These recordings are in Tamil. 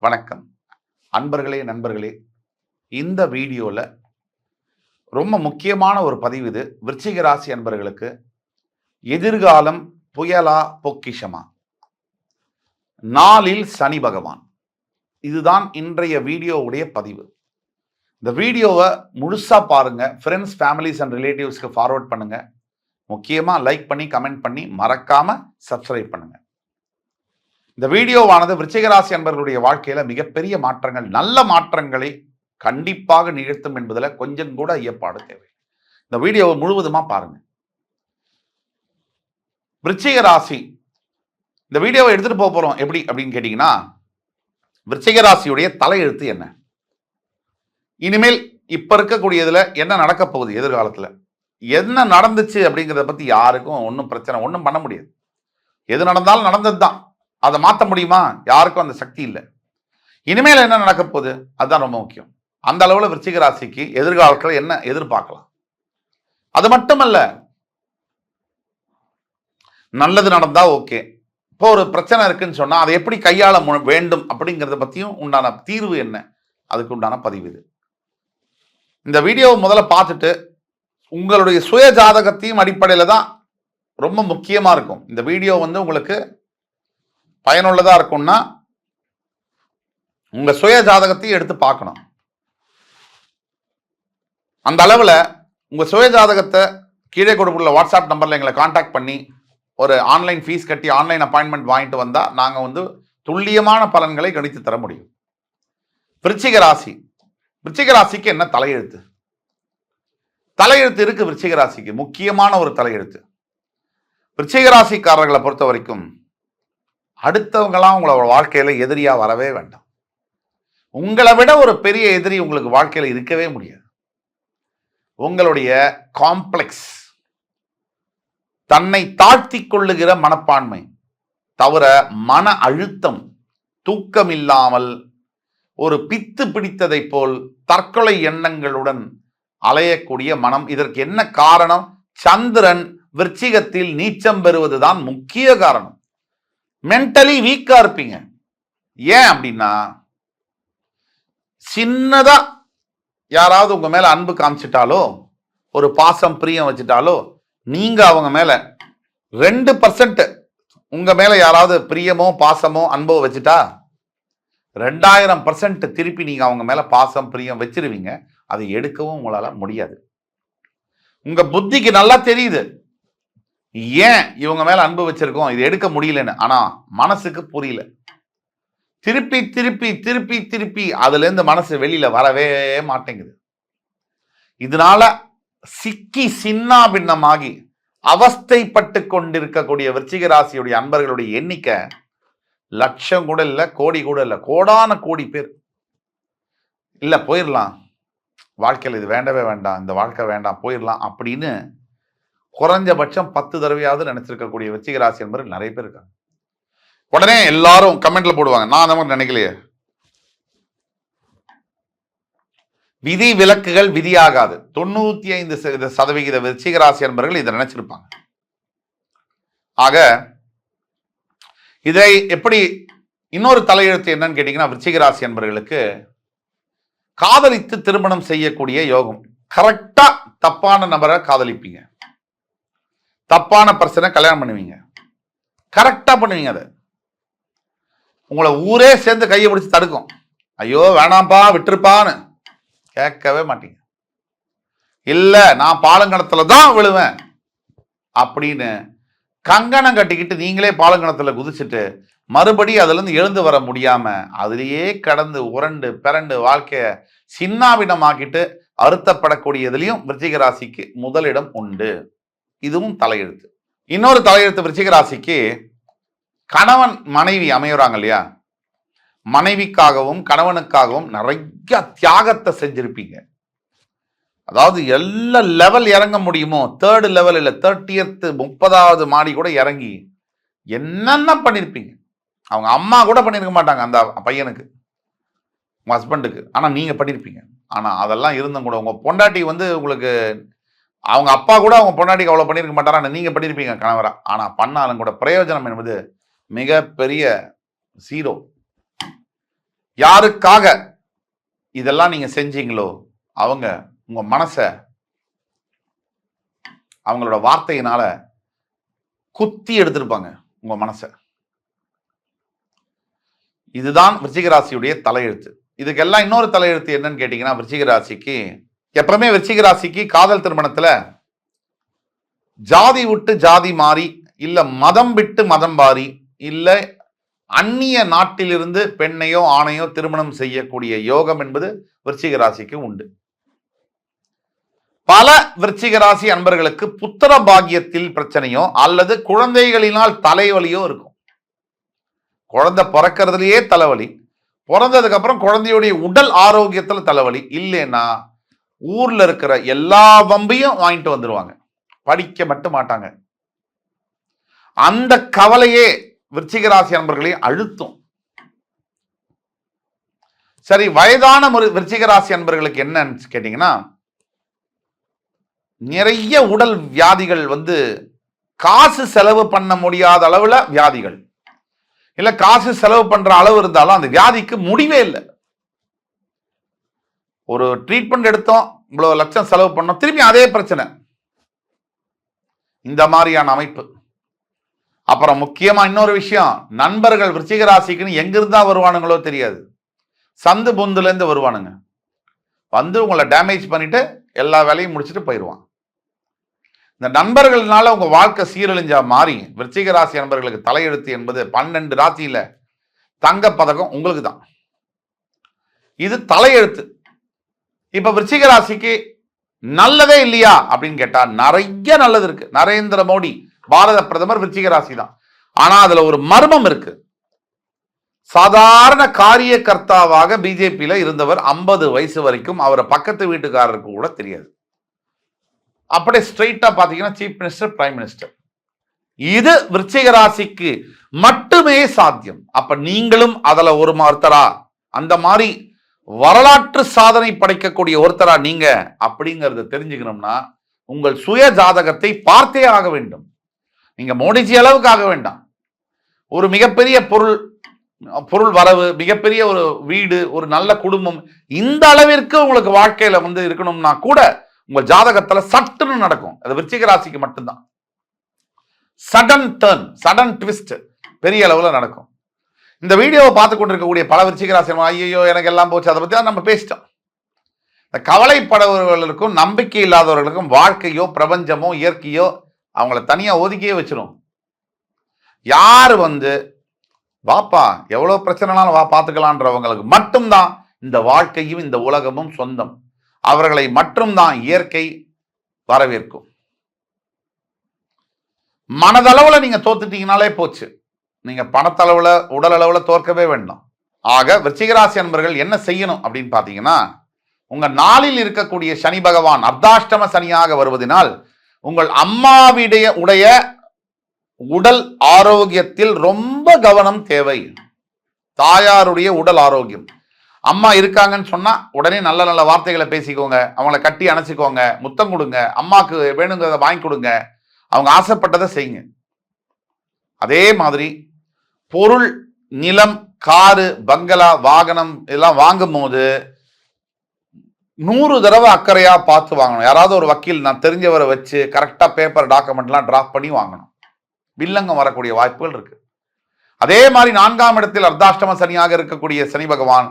வணக்கம் அன்பர்களே, நண்பர்களே. இந்த வீடியோவில் ரொம்ப முக்கியமான ஒரு பதிவு இது. விருச்சிக ராசி அன்பர்களுக்கு எதிர்காலம் புயலா பொக்கிஷமா? நாளில் சனி பகவான். இதுதான் இன்றைய வீடியோவுடைய பதிவு. இந்த வீடியோவை முழுசா பாருங்க. ஃப்ரெண்ட்ஸ், ஃபேமிலிஸ் அண்ட் ரிலேட்டிவ்ஸ்க்கு ஃபார்வர்ட் பண்ணுங்க. முக்கியமாக லைக் பண்ணி கமெண்ட் பண்ணி மறக்காம சப்ஸ்கிரைப் பண்ணுங்க. இந்த வீடியோவானது விருச்சிக ராசி அன்பர்களுடைய வாழ்க்கையில மிகப்பெரிய மாற்றங்கள், நல்ல மாற்றங்களை கண்டிப்பாக நிகழ்த்தும் என்பதில் கொஞ்சம் கூட ஐயப்பாடு தேவை. இந்த வீடியோவை முழுவதுமா பாருங்க. விருச்சிக ராசி, இந்த வீடியோவை எடுத்துட்டு போறோம் எப்படி அப்படின்னு கேட்டீங்கன்னா, விருச்சிக ராசியுடைய தலையெழுத்து என்ன, இனிமேல் இப்ப இருக்கக்கூடியதுல என்ன நடக்க போகுது, எதிர்காலத்துல என்ன நடந்துச்சு அப்படிங்கிறத பத்தி யாருக்கும் ஒன்றும் பிரச்சனை ஒன்றும் பண்ண முடியாது. எது நடந்தாலும் நடந்தது தான். அதை மாற்ற முடியுமா? யாருக்கும் அந்த சக்தி இல்லை. இனிமேல் என்ன நடக்க போகுது அதுதான் ரொம்ப முக்கியம். அந்த அளவுல விருச்சிக ராசிக்கு எதிர்காலத்தில் என்ன எதிர்பார்க்கலாம். அது மட்டுமல்ல, நல்லது நடந்தா ஓகே. இப்போ ஒரு பிரச்சனை இருக்குன்னு சொன்னா அதை எப்படி கையாள வேண்டும் அப்படிங்கிறத பத்தியும் உண்டான தீர்வு என்ன, அதுக்கு உண்டான பதிவு இது. இந்த வீடியோவை முதல்ல பார்த்துட்டு உங்களுடைய சுய ஜாதகத்தையும் அடிப்படையில தான் ரொம்ப முக்கியமா இருக்கும். இந்த வீடியோ உங்களுக்கு பயனுள்ளதா இருக்கும்னா உங்க சுய ஜாதகத்தையும் எடுத்து பார்க்கணும். அந்த அளவுல உங்க சுய ஜாதகத்தை கீழே கொடுத்துள்ள வாட்ஸ்அப் நம்பர்ல எங்களை கான்டாக்ட் பண்ணி ஒரு ஆன்லைன் ஃபீஸ் கட்டி ஆன்லைன் அப்பாயின்மெண்ட் வாங்கிட்டு வந்தா நாங்க துல்லியமான பலன்களை கணித்து தர முடியும். விருச்சிக ராசி, விருச்சிக ராசிக்கு என்ன தலையெழுத்து? தலையெழுத்து இருக்கு விருச்சிக ராசிக்கு, முக்கியமான ஒரு தலையெழுத்து. விருச்சிக ராசிக்காரர்களை பொறுத்த வரைக்கும் அடுத்தவங்களாம் உங்களோட வாழ்க்கையில எதிரியா வரவே வேண்டாம். உங்களை விட ஒரு பெரிய எதிரி உங்களுக்கு வாழ்க்கையில இருக்கவே முடியாது. உங்களுடைய காம்ப்ளெக்ஸ், தன்னை தாழ்த்தி கொள்ளுகிற மனப்பான்மை தவிர மன அழுத்தம், தூக்கம் இல்லாமல் ஒரு பித்து பிடித்ததை போல் தற்கொலை எண்ணங்களுடன் அலையக்கூடிய மனம். இதற்கு என்ன காரணம்? சந்திரன் விருச்சிகத்தில் நீச்சம் பெறுவதுதான் முக்கிய காரணம். மென்டலி வீக்கா இருப்பீங்க. ஏன் அப்படின்னா, சின்னதா யாராவது உங்க மேல அன்பு காமிச்சிட்டாலோ, ஒரு பாசம் பிரியம் வச்சுட்டாலோ, நீங்க அவங்க மேல 2% உங்க மேல யாராவது பிரியமோ பாசமோ அன்போ வச்சுட்டா 2000% திருப்பி நீங்க அவங்க மேல பாசம் பிரியம் வச்சிருவீங்க. அதை எடுக்கவும் உங்களால முடியாது. உங்க புத்திக்கு நல்லா தெரியுது ஏன் இவங்க மேல அன்பு வச்சிருக்கோம், இது எடுக்க முடியலன்னு. ஆனா மனசுக்கு புரியல. திருப்பி திருப்பி திருப்பி திருப்பி அதுல இருந்து மனசு வெளியில வரவே மாட்டேங்குது. இதனால சிக்கி சின்னா பின்னமாகி அவஸ்தைப்பட்டு கொண்டிருக்கக்கூடிய விருச்சிக ராசியுடைய அன்பர்களுடைய எண்ணிக்கை லட்சம் கூட இல்ல, கோடி கூட இல்ல, கோடான கோடி பேர். இல்ல போயிடலாம், வாழ்க்கையில் இது வேண்டவே வேண்டாம், இந்த வாழ்க்கை வேண்டாம், போயிடலாம் அப்படின்னு குறைஞ்சபட்சம் 10 தடவையாவது நினைச்சிருக்கக்கூடிய விருச்சிக ராசி என்பது நிறைய பேர் இருக்காங்க. உடனே எல்லாரும் கமெண்ட்ல போடுவாங்க, நான் அந்த மாதிரி நினைக்கலையே. விதி விலக்குகள் விதியாகாது. 95% விருச்சிக ராசி என்பவர்கள் இதை நினைச்சிருப்பாங்க. ஆக இதை எப்படி இன்னொரு தலையெழுத்து என்னன்னு கேட்டீங்கன்னா, விருச்சிக ராசி என்பவர்களுக்கு காதலித்து திருமணம் செய்யக்கூடிய யோகம். கரெக்டா தப்பான நபரை காதலிப்பீங்க, தப்பான பர்சனை கல்யாணம் பண்ணுவீங்க, கரெக்டா பண்ணுவீங்க. அதை உங்களை ஊரே சேர்ந்து கையை பிடிச்சு தடுக்கும். ஐயோ வேணாம்பா விட்டுருப்பான்னு கேட்கவே மாட்டீங்க. இல்ல நான் பாலங்கணத்துல தான் விழுவேன் அப்படின்னு கங்கணம் கட்டிக்கிட்டு நீங்களே பாலங்கணத்துல குதிச்சுட்டு மறுபடி அதுல இருந்து எழுந்து வர முடியாம அதிலேயே கடந்து உரண்டு பிறண்டு வாழ்க்கைய சின்னாபின்னமாக்கிட்டு அறுத்தப்படக்கூடியதுலயும் விருச்சிக ராசிக்கு முதலிடம் உண்டு. இதுவும் தலையெழுத்து. இன்னொரு தலையெழுத்து விருச்சிக ராசிக்கு, கணவன் மனைவி அமையுறாங்க இல்லையா, மனைவிக்காகவும் கணவனுக்காகவும் நிறைய தியாகத்தை செஞ்சிருப்பீங்க. அதாவது எல்லா லெவல் இறங்க முடியுமோ, 3rd லெவல் இல்ல 30th 30வது மாடி கூட இறங்கி என்னென்ன பண்ணிருப்பீங்க. அவங்க அம்மா கூட பண்ணிருக்க மாட்டாங்க அந்த பையனுக்கு, உங்க ஹஸ்பண்டுக்கு. ஆனா நீங்க பண்ணிருப்பீங்க. ஆனா அதெல்லாம் இருந்தும் கூட உங்க பொண்டாட்டி உங்களுக்கு, அவங்க அப்பா கூட அவங்க பொண்டாட்டிக்கு அவ்வளவு பண்ணிருக்க மாட்டாரா, நீங்க பண்ணிருப்பீங்க கணவரா. ஆனா பண்ணாலும் கூட பிரயோஜனம் என்பது மிகப்பெரிய 0. யாருக்காக இதெல்லாம் நீங்க செஞ்சீங்களோ அவங்க உங்க மனசை அவங்களோட வார்த்தையினால குத்தி எடுத்திருப்பாங்க உங்க மனசை. இதுதான் விருச்சிக ராசியுடைய தலையெழுத்து. இதுக்கெல்லாம் இன்னொரு தலையெழுத்து என்னன்னு கேட்டீங்கன்னா, விருச்சிக ராசிக்கு எப்பவுமே விருச்சிக ராசிக்கு காதல் திருமணத்துல ஜாதி விட்டு ஜாதி மாறி, இல்ல மதம் விட்டு மதம் மாறி, இல்ல அந்நிய நாட்டிலிருந்து பெண்ணையோ ஆணையோ திருமணம் செய்யக்கூடிய யோகம் என்பது விருச்சிக ராசிக்கு உண்டு. பல விருச்சிக ராசி அன்பர்களுக்கு புத்திர பாக்கியத்தில் பிரச்சனையோ அல்லது குழந்தைகளினால் தலைவலியோ இருக்கும். குழந்தை பிறக்கிறதுலயே தலைவலி, பிறந்ததுக்கு அப்புறம் குழந்தையுடைய உடல் ஆரோக்கியத்துல தலைவலி, இல்லைன்னா ஊர்ல இருக்கிற எல்லா வம்பையும் வாங்கிட்டு வந்துருவாங்க, படிக்க மட்டும் மாட்டாங்க. அந்த கவலையே விருச்சிக ராசி அன்பர்களை அழுத்தும். சரி, வயதான விருச்சிக ராசி அன்பர்களுக்கு என்னன்னு கேட்டீங்கன்னா, நிறைய உடல் வியாதிகள் காசு செலவு பண்ண முடியாத அளவுல வியாதிகள், இல்ல காசு செலவு பண்ற அளவு இருந்தாலும் அந்த வியாதிக்கு முடிவே இல்லை. ஒரு ட்ரீட்மெண்ட் எடுத்தோம், இவ்வளவு லட்சம் செலவு பண்ணோம், திரும்பி அதே பிரச்சனை. இந்த மாதிரியான அமைப்பு. அப்புறம் முக்கியமா இன்னொரு விஷயம், நண்பர்கள் விருச்சிக ராசிக்குன்னு எங்கிருந்தா வருவானுங்களோ தெரியாது, சந்து பொந்துல இருந்து வருவானுங்க, உங்களை டேமேஜ் பண்ணிட்டு எல்லா வேலையும் முடிச்சுட்டு போயிடுவான். இந்த நண்பர்களால உங்க வாழ்க்கை சீரழிஞ்சா மாறி விருச்சிக ராசி நண்பர்களுக்கு தலையெழுத்து என்பது 12 ராசியில தங்க பதக்கம் உங்களுக்கு தான். இது தலையெழுத்து. இப்ப விருச்சிக ராசிக்கு நல்லதே இல்லையா அப்படின்னு கேட்டா நிறைய நல்லது இருக்கு. நரேந்திர மோடி பாரத பிரதமர் விருச்சிக ராசி தான். ஆனா அதுல ஒரு மர்மம் இருக்கு. சாதாரண காரியகர்த்தாவாக பிஜேபியில இருந்தவர் 50 வயசு வரைக்கும் அவரை பக்கத்து வீட்டுக்காரருக்கு கூட தெரியாது. அப்படியே ஸ்ட்ரெயிட்டா பாத்தீங்கன்னா சீஃப் மினிஸ்டர், பிரைம் மினிஸ்டர். இது விருச்சிக ராசிக்கு மட்டுமே சாத்தியம். அப்ப நீங்களும் அதுல ஒரு ஒருத்தரா, அந்த மாதிரி வரலாற்று சாதனை படைக்கக்கூடிய ஒருத்தரா நீங்க அப்படிங்கறத தெரிஞ்சுக்கணும்னா உங்கள் சுய ஜாதகத்தை பார்த்தே ஆக வேண்டும். நீங்க மோடிஜி அளவுக்கு ஆக வேண்டாம். ஒரு மிகப்பெரிய பொருள் வரவு, மிகப்பெரிய ஒரு வீடு, ஒரு நல்ல குடும்பம், இந்த அளவிற்கு உங்களுக்கு வாழ்க்கையில இருக்கணும்னா கூட உங்க ஜாதகத்துல சட்டுன்னு நடக்கும். அது விருச்சிக ராசிக்கு மட்டும்தான். சடன் டர்ன், சடன் ட்விஸ்ட் பெரிய அளவுல நடக்கும். இந்த வீடியோவை பார்த்து கொண்டிருக்கக்கூடிய பல விருச்சிக ராசி, ஐயோ எனக்கு எல்லாம் போச்சு, அதை பத்தி தான் நம்ம பேசிட்டோம். இந்த கவலைப்படுபவர்களுக்கும் நம்பிக்கை இல்லாதவர்களுக்கும் வாழ்க்கையோ பிரபஞ்சமோ இயற்கையோ அவங்கள தனியா ஒதுக்கியே வச்சிரும். யார் வாப்பா எவ்வளவு பிரச்சனைனாலும் வா பார்த்துக்கலான்றவங்களுக்கு மட்டும்தான் இந்த வாழ்க்கையும் இந்த உலகமும் சொந்தம். அவர்களை மட்டும்தான் இயற்கை வரவேற்கும். மனதளவுல நீங்க தோத்துட்டீங்கனாலே போச்சு. நீங்க பணத்தளவுல உடல் அளவுல தோற்கவே வேண்டாம். ஆக விருச்சிக ராசி அன்பர்கள் என்ன செய்யணும் அப்படின்னு பாத்தீங்கன்னா, உங்க நாளில் இருக்கக்கூடிய சனி பகவான் அர்த்தாஷ்டம சனியாக வருவதனால் உங்கள் அம்மாவுடைய உடல் ஆரோக்கியத்தில் ரொம்ப கவனம் தேவை. தாயாருடைய உடல் ஆரோக்கியம். அம்மா இருக்காங்கன்னு சொன்னா உடனே நல்ல நல்ல வார்த்தைகளை பேசிக்கோங்க, அவங்கள கட்டி அணைச்சிக்கோங்க, முத்தம் கொடுங்க, அம்மாக்கு வேணுங்கிறத வாங்கி கொடுங்க, அவங்க ஆசைப்பட்டதை செய்யுங்க. அதே மாதிரி பொருள், நிலம், காரு, பங்களா, வாகனம் இதெல்லாம் வாங்கும் போது 100 தடவை அக்கறையா பார்த்து வாங்கணும். யாராவது ஒரு வக்கீல் நான் தெரிஞ்சவரை வச்சு கரெக்டா பேப்பர் டாக்குமெண்ட்லாம் டிராஃப்ட் பண்ணி வாங்கணும். வில்லங்கம் வரக்கூடிய வாய்ப்புகள் இருக்கு. அதே மாதிரி 4ஆம் இடத்தில் அர்த்தாஷ்டம சனியாக இருக்கக்கூடிய சனி பகவான்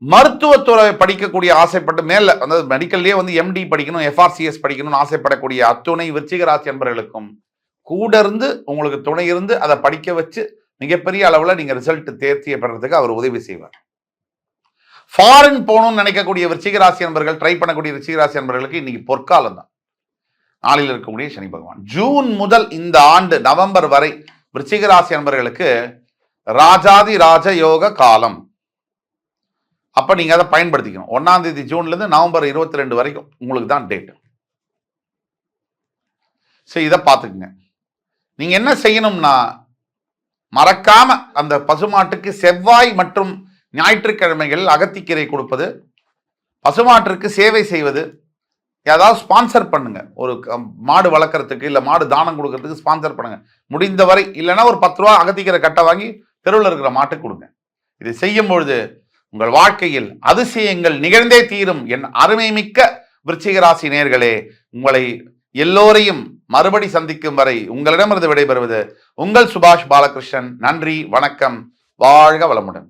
மருத்துவத்துறை படிக்கக்கூடிய ஆசைப்பட்டு மேல மெடிக்கல்லே எம்டி படிக்கணும், எஃப்ஆர்சிஎஸ் படிக்கணும்னு ஆசைப்படக்கூடிய அத்துணை விருச்சிக ராசி அன்பர்களுக்கும் கூட இருந்து உங்களுக்கு துணை இருந்து அதை படிக்க வச்சு மிகப்பெரிய அளவுல நீங்க ரிசல்ட் தேர்ச்சி பெறறதுக்கு அவர் உதவி செய்வார். ஃபாரின் போகணும்னு நினைக்கக்கூடிய விருச்சிக ராசி அன்பர்கள், ட்ரை பண்ணக்கூடிய விருச்சிக ராசி அன்பர்களுக்கு இன்னைக்கு பொற்காலம் தான். நாளில் இருக்கக்கூடிய சனி பகவான் ஜூன் முதல் இந்த ஆண்டு நவம்பர் வரை விருச்சிக ராசி அன்பர்களுக்கு ராஜாதி ராஜ யோக காலம். அப்ப நீங்க அதை பயன்படுத்திக்கணும். 1ஆம் தேதி ஜூன்ல இருந்து நவம்பர் 22 வரைக்கும் உங்களுக்கு தான் டேட். சரி, இதை பார்த்துக்குங்க. நீங்க என்ன செய்யணும்னா, மறக்காம அந்த பசுமாட்டுக்கு செவ்வாய் மற்றும் ஞாயிற்றுக்கிழமைகள் அகத்திக்கீரை கொடுப்பது, பசுமாட்டிற்கு சேவை செய்வது, ஏதாவது ஸ்பான்சர் பண்ணுங்க. ஒரு மாடு வளர்க்கறதுக்கு இல்ல மாடு தானம் கொடுக்கறதுக்கு ஸ்பான்சர் பண்ணுங்க முடிந்தவரை. இல்லைன்னா ஒரு 10 ரூபா அகத்திக்கீரை கட்டை வாங்கி தெருவில் இருக்கிற மாட்டுக்கு கொடுங்க. இதை செய்யும் பொழுது உங்கள் வாழ்க்கையில் அதிசயங்கள் நிகழ்ந்தே தீரும். என் அருமை மிக்க விருச்சிக ராசி நேயர்களே, உங்களை எல்லோரையும் மறுபடி சந்திக்கும் வரை உங்களிடமிருந்து விடைபெறுவது உங்கள் சுபாஷ் பாலகிருஷ்ணன். நன்றி, வணக்கம், வாழ்க வளமுடன்.